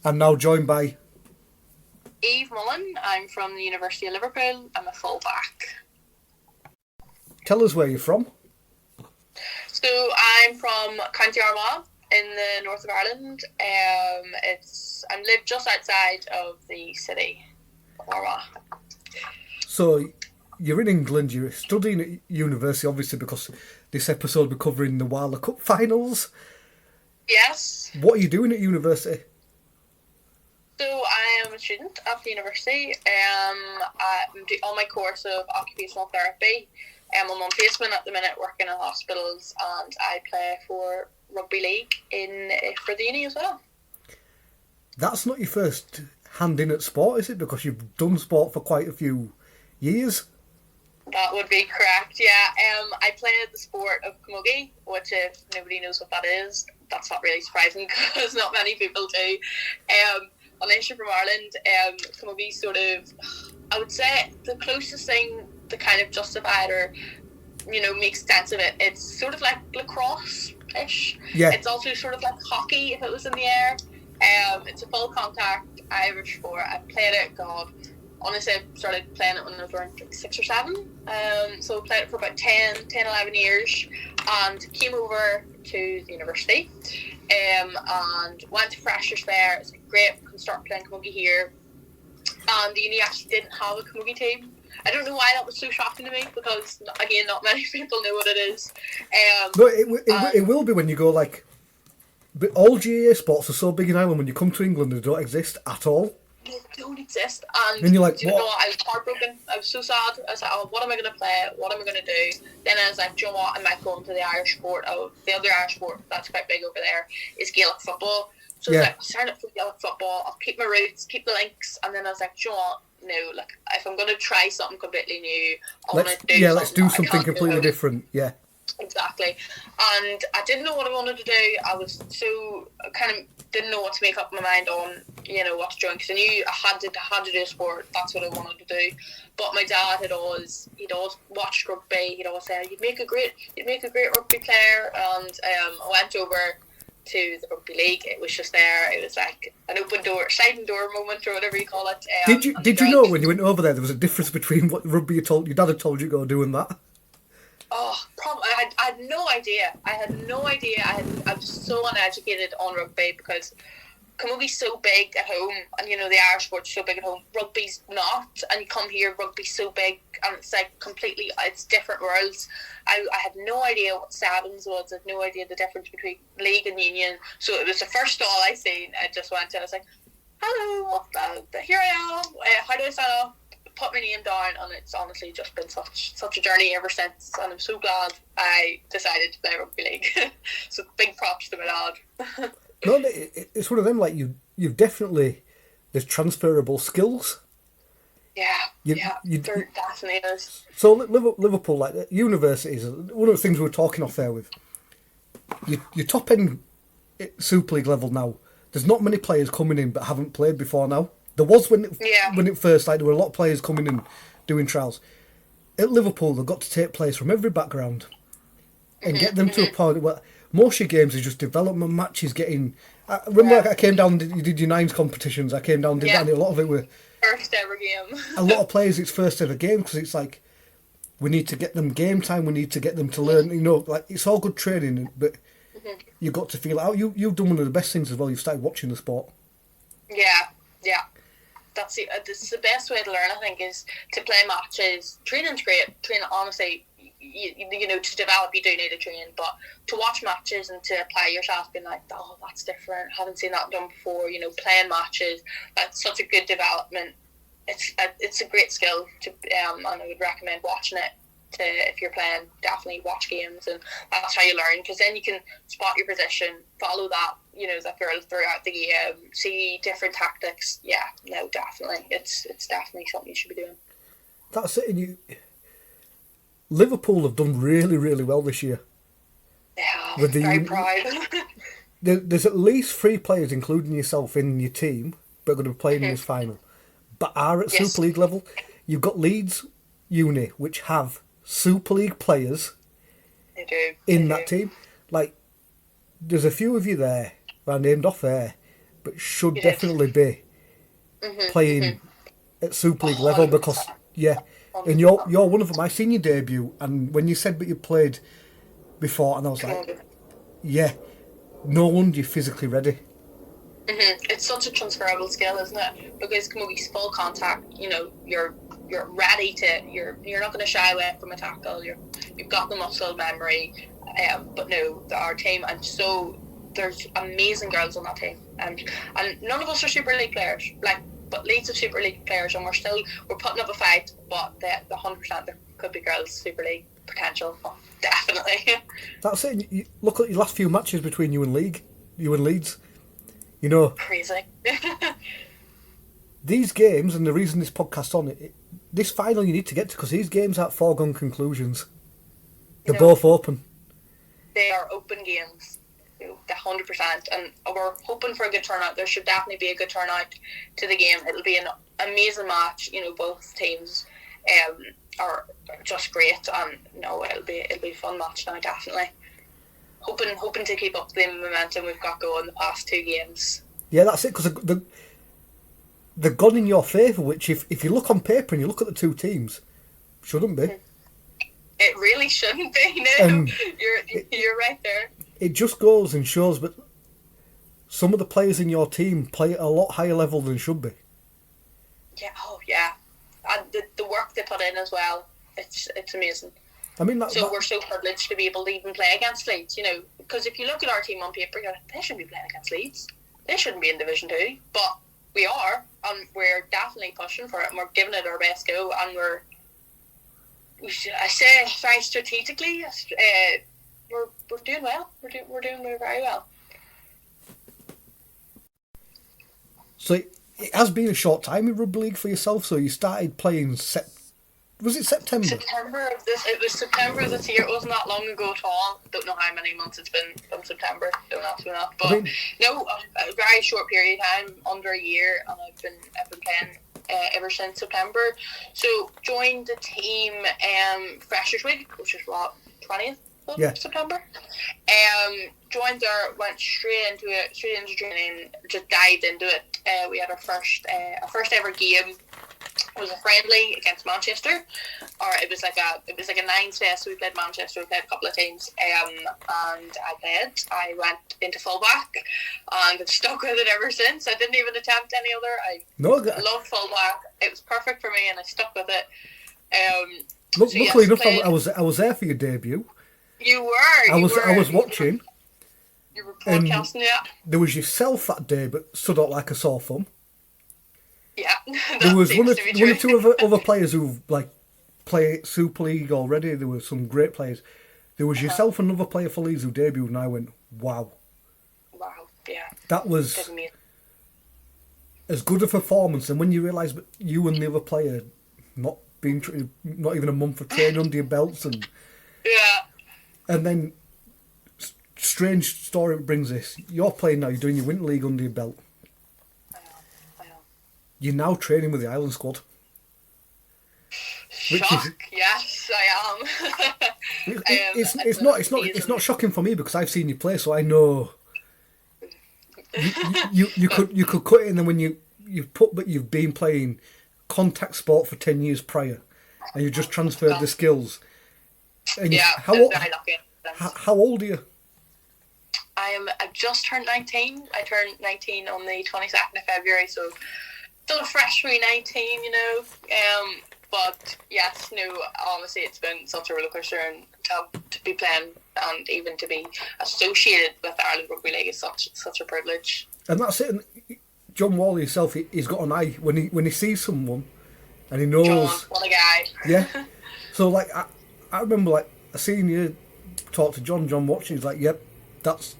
I'm now joined by... Eve Mullan. I'm from the University of Liverpool. I'm a fullback. Tell us where you're from. So I'm from County Armagh in the north of Ireland. I live just outside of the city of Armagh. So you're in England, you're studying at university, obviously, because this episode we're covering the Wilder Cup finals. Yes. What are you doing at university? So I am a student at the university. I'm doing on my course of occupational therapy. I'm on placement at the minute, working in hospitals, and I play for Rugby League for the uni as well. That's not your first hand in at sport, is it? Because you've done sport for quite a few years. That would be correct, yeah. I played the sport of camogie, which if nobody knows what that is, that's not really surprising because not many people do. Unless you're from Ireland, camogie sort of, I would say the closest thing to kind of justify it or, make sense of it, it's sort of like lacrosse-ish. Yeah. It's also sort of like hockey if it was in the air. It's a full contact Irish sport. I played it, honestly, I started playing it when I was around 6 or 7. So I played it for about 11 years and came over to the university and went to freshers there. It's great, we can start playing camogie here. And the uni actually didn't have a camogie team. I don't know why that was so shocking to me because, again, not many people know what it is. No, it will be when you go like... But all GAA sports are so big in Ireland, when you come to England, they don't exist at all. They don't exist. And you're like, do you know what? I was heartbroken. I was so sad. I was like, oh, what am I going to play? What am I going to do? Then I was like, do you know what? I might go into the Irish sport. The other Irish sport that's quite big over there is Gaelic football. So I was like, I'll sign up for Gaelic football. I'll keep my roots, keep the links. And then I was like, do you know what? No, like, if I'm going to try something completely new, let's do something completely different. Yeah. Exactly. And I didn't know what I wanted to do. I was so kind of didn't know what to make up my mind on, what to join, because I knew I had to do a sport. That's what I wanted to do. But my dad he'd always watched rugby. He'd always said you'd make a great rugby player. And I went over to the Rugby League. It was just there. It was like an open door, sliding door moment, or whatever you call it. Did you know when you went over there was a difference between what rugby your dad had told you to go do and that? Oh, probably. I had no idea. I was so uneducated on rugby because camogie's so big at home, and the Irish sport's so big at home. Rugby's not, and you come here, rugby's so big, and it's like it's different worlds. I had no idea what sevens was. I had no idea the difference between league and union. So it was the first stall I seen. I just went in. I was like, "Hello, here I am. How do I sign up?" Put my name down, and it's honestly just been such a journey ever since, and I'm so glad I decided to play rugby league. So big props to my dad. No, it's one of them, like, you've definitely, there's transferable skills. Yeah, there definitely is. So Liverpool, like, universities, one of the things we were talking off there with, your top end Super League level now, there's not many players coming in but haven't played before now. There was when it first, like, there were a lot of players coming in doing trials. At Liverpool, they've got to take players from every background and get them to a point where most of your games is just development matches. I remember I came down, you did your nines competitions. I came down and did that, and a lot of it were first ever game. A lot of players, it's first ever game because it's like we need to get them game time. We need to get them to learn. Like, it's all good training, but you've got to feel it out. You've done one of the best things as well. You've started watching the sport. Yeah. That's it. This is the best way to learn, I think, is to play matches. Training's great. Training, honestly, to develop, you do need to train, but to watch matches and to apply yourself, being like, oh, that's different. Haven't seen that done before. Playing matches, that's such a good development. It's a great skill to, and I would recommend watching it. If you're playing, definitely watch games, and that's how you learn, because then you can spot your position, follow that, that girl throughout the game, see different tactics. Yeah, no, definitely, it's definitely something you should be doing. That's it. And Liverpool have done really, really well this year. Yeah, very proud. There's at least 3 players, including yourself, in your team, but are going to be playing in this final, but are at Super League level. You've got Leeds Uni, which have Super League players in that team. Like, there's a few of you there, I named off there, but should You did. definitely be playing at Super League level because 100%. and you're one of them. I seen your debut, and when you said that you played before, and I was like, yeah, no wonder you're physically ready. It's such a transferable skill, isn't it? Because Camoogie's full contact, you're ready to, you're not going to shy away from a tackle. You've got the muscle memory. But no, our team, and so there's amazing girls on that team, and none of us are Super League players, but Leeds are Super League players, and we're putting up a fight. But the 100% there could be girls Super League potential, definitely. That's it. You look at your last few matches between you and Leeds. Crazy. These games, and the reason this podcast's on it, this final you need to get to, because these games aren't foregone conclusions. They're both open. They are open games, 100%, and we're hoping for a good turnout. There should definitely be a good turnout to the game. It'll be an amazing match. Both teams are just great, and it'll be a fun match now, definitely. Hoping to keep up the momentum we've got going the past 2 games. Yeah, that's it, because they've gone in your favour, which if you look on paper and you look at the two teams, shouldn't be. It really shouldn't be, no. You're right there. It just goes and shows, but some of the players in your team play at a lot higher level than should be. Yeah. And the work they put in as well, it's amazing. I mean, we're so privileged to be able to even play against Leeds, because if you look at our team on paper, you're like, they shouldn't be playing against Leeds. They shouldn't be in Division 2, but we are, and we're definitely pushing for it, and we're giving it our best go, and I say very strategically, we're doing well. We're doing very well. So it has been a short time in Rugby League for yourself. So you started playing was it September? It was September of this year. It wasn't that long ago at all. Don't know how many months it's been from September. Don't ask me that. But a very short period of time, under a year, and I've been playing ever since September. So joined the team Freshers Week, which is 20th of September. Joined there, went straight into training, just dived into it. We had our first ever game. It was a friendly against Manchester, or it was like a 9 test. So we played Manchester. We played a couple of teams, and I went into fullback, and I've stuck with it ever since. I didn't even attempt any other. I loved fullback. It was perfect for me, and I stuck with it. Luckily enough, I was there for your debut. You were. I was watching. You were broadcasting, yeah. There was yourself that day, but stood out like a sore thumb. Yeah, there was one or two other players who play Super League already. There were some great players. There was yourself and another player for Leeds who debuted, and I went, wow. Wow, yeah. That was as good a performance. And when you realise that you and the other player not even a month of training under your belts, and then strange story brings this. You're playing now. You're doing your Winter League under your belt. You're now training with the Island squad. Yes, I am. It's not shocking for me because I've seen you play, so I know you could cut it, and then when you put that you've been playing contact sport for 10 years prior, and you just transferred the skills. And how old are you? I've just turned 19. I turned 19 on the 22nd of February, so still a freshly 19, but yes, honestly, it's been such a rollercoaster, and to be playing and even to be associated with the Ireland Rugby League is such a privilege. And that's it. And John Wall himself, he's got an eye when he sees someone, and he knows. John, what a guy! Yeah. So I remember I seen you talk to John watching. He's like, "Yep, that's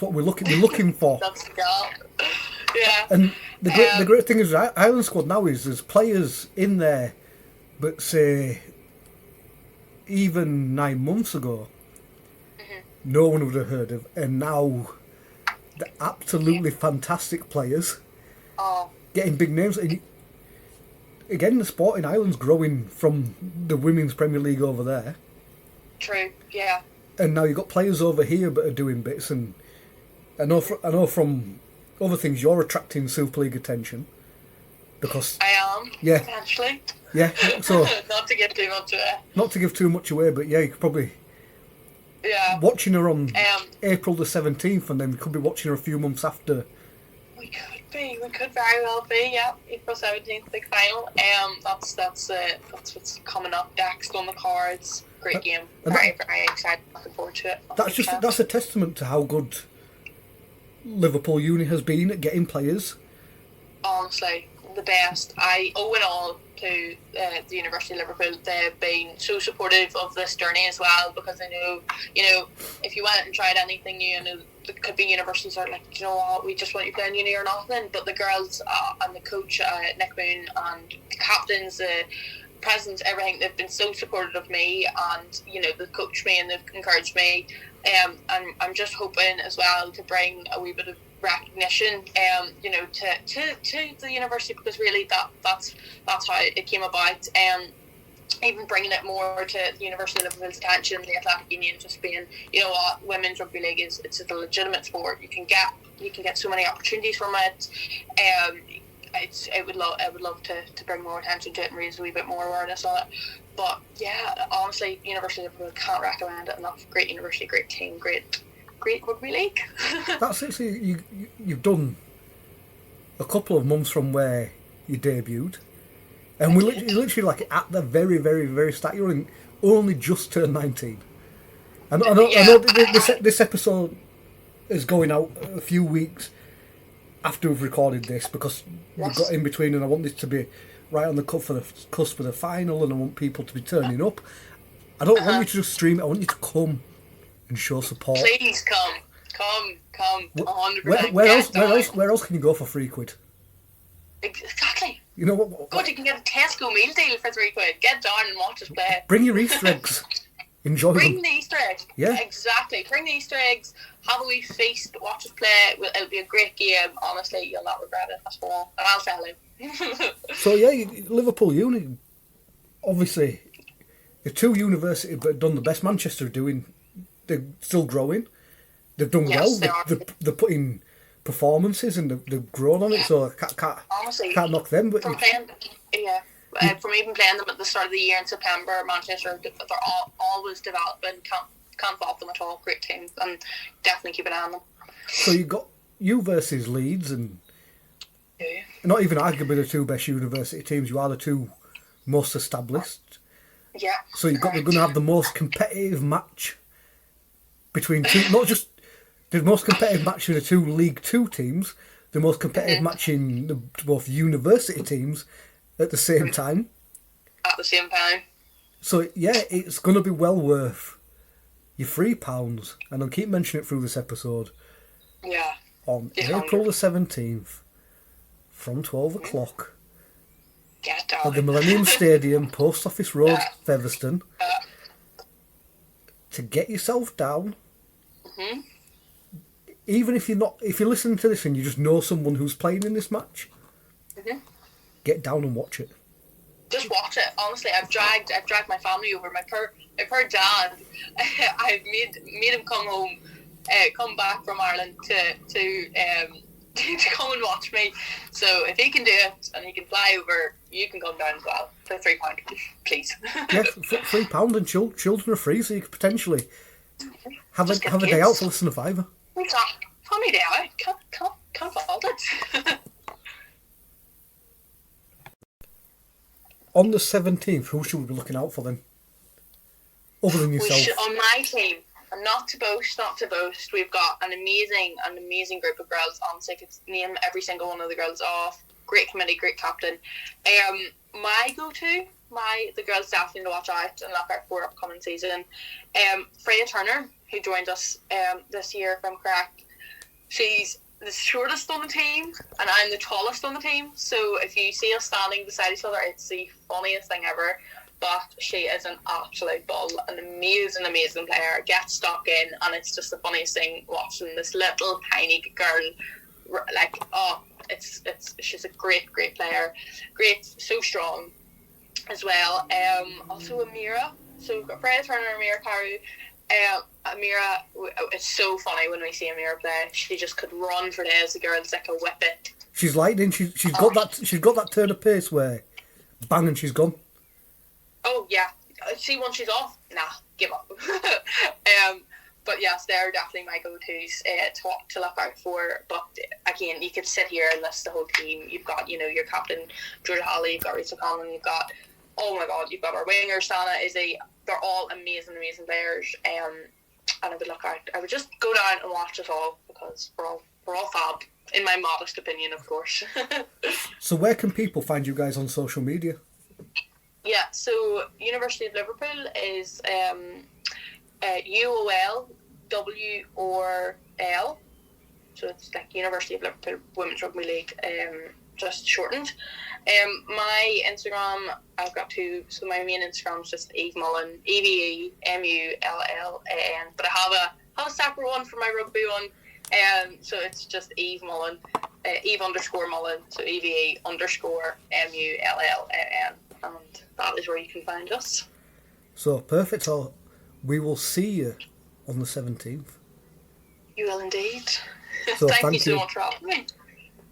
what we're looking for." That's the goal. Yeah. And the great thing is, Island squad now is there's players in there, but say even 9 months ago, no one would have heard of, and now the absolutely fantastic players getting big names. And again, the sport in Ireland's growing from the Women's Premier League over there. True. Yeah. And now you've got players over here that are doing bits, and I know from other things, you're attracting Super League attention because I am. Yeah. Potentially. yeah. So Not to give too much away. not to give too much away, but yeah, you could probably Yeah. watching her on April the 17th, and then we could be watching her a few months after. We could very well be, yeah. April 17th, big final. That's what's coming up next on the cards. Great game. Very excited. Looking forward to it. That's a testament to how good Liverpool Uni has been at getting players. Honestly, the best. I owe it all to the University of Liverpool. They've been so supportive of this journey as well, because I know, if you went and tried anything new, I know there could be universities that are like, you know what, we just want you playing uni or nothing. But the girls and the coach, Nick Moon, and the captains, presidents, everything, they've been so supportive of me, and they've coached me and they've encouraged me. And I'm just hoping as well to bring a wee bit of recognition, to the university, because really that's how it came about. Even bringing it more to the University of Liverpool's attention, the Athletic Union, just being, women's rugby league it's a legitimate sport. You can get so many opportunities from it. I would love to bring more attention to it and raise a wee bit more awareness on it. But yeah, honestly, University of Liverpool, can't recommend it enough. Great university, great team, great rugby league. That's it. So you've done a couple of months from where you debuted, and we're literally like at the very, very, very start. You're only just turned 19. I know this episode is going out a few weeks after we've recorded this, because we've got in between, and I want this to be right on the cusp of the final, and I want people to be turning up. I don't want you to just stream it. I want you to come and show support. Please come, 100%. Where else can you go for £3? Exactly. You know what? God, you can get a Tesco meal deal for £3. Get down and watch us play. Bring your Easter eggs. Enjoy Bring them. the Easter eggs. Yeah. Exactly. Bring the Easter eggs. Have a wee feast. Watch us play. It'll be a great game. Honestly, you'll not regret it. That's all. And I'll tell you. So yeah, Liverpool Uni, obviously, the two universities but done the best. Manchester are doing. They're still growing. They've done well. They're putting performances and they've grown on it. So I can't knock them. But from even playing them at the start of the year in September, Manchester, they're always developing. Can't fault them at all. Great team, and definitely keep an eye on them. So you got you versus Leeds, and not even arguably the two best university teams. You are the two most established. Yeah. So they're going to have the most competitive match between two, not just the most competitive match in the two League Two teams, the most competitive match in both university teams at the same time. At the same time. So yeah, it's going to be well worth your £3, and I'll keep mentioning it through this episode. Yeah. On April the 17th, from 12 o'clock, Get down. at the Millennium Stadium, Post Office Road, Featherstone. To get yourself down. Mm-hmm. Even if you're listening to this and you just know someone who's playing in this match, get down and watch it. Just watch it. Honestly, I've dragged my family over. My poor dad. I've made him come home, come back from Ireland to come and watch me. So if he can do it and he can fly over, you can come down as well for £3, please. Yeah, £3, and children are free, so you could potentially have a day out for less than £5. Exactly. Family day out. Can't fault it. On the 17th, who should we be looking out for then? Other than yourself. On my team, and not to boast, we've got an amazing group of girls. Honestly, I could name every single one of the girls off. Great committee, great captain. My go-to, the girls definitely to watch out and look out for upcoming season. Freya Turner, who joined us this year, if I'm correct. She's the shortest on the team, and I'm the tallest on the team. So if you see us standing beside each other, it's the funniest thing ever. But she is an absolute ball, an amazing player. Gets stuck in, and it's just the funniest thing watching this little tiny girl. Like, she's a great player, so strong as well. Also Amira. So we've got Freya Turner, Amira Carew. Amira, it's so funny when we see Amira play. She just could run for days. The girl's like a whippet. She's lightning. She's got that turn of pace where, bang, and she's gone. Oh yeah. See, once she's off, nah, give up. But yes, they're definitely my go-tos to look out for. But again, you could sit here and list the whole team. You've got, your captain Georgia Halley, you've got Risa Conlon, you've got, oh my God, you've got our winger Sana Izzy. They're all amazing players. And I would just go down and watch us all, because we're all fab, in my modest opinion, of course. So where can people find you guys on social media? Yeah, so University of Liverpool is UOL WORL, so it's like University of Liverpool Women's Rugby League, just shortened. My Instagram, I've got two. So my main Instagram is just Eve Mullan, EVEMULLAN, but I have a separate one for my rugby one. So it's just Eve Mullan, Eve_Mullan, so EVE_MULLAN, and that is where you can find us. So perfect. So we will see you on the 17th. You will indeed. So Thank you so much for having me.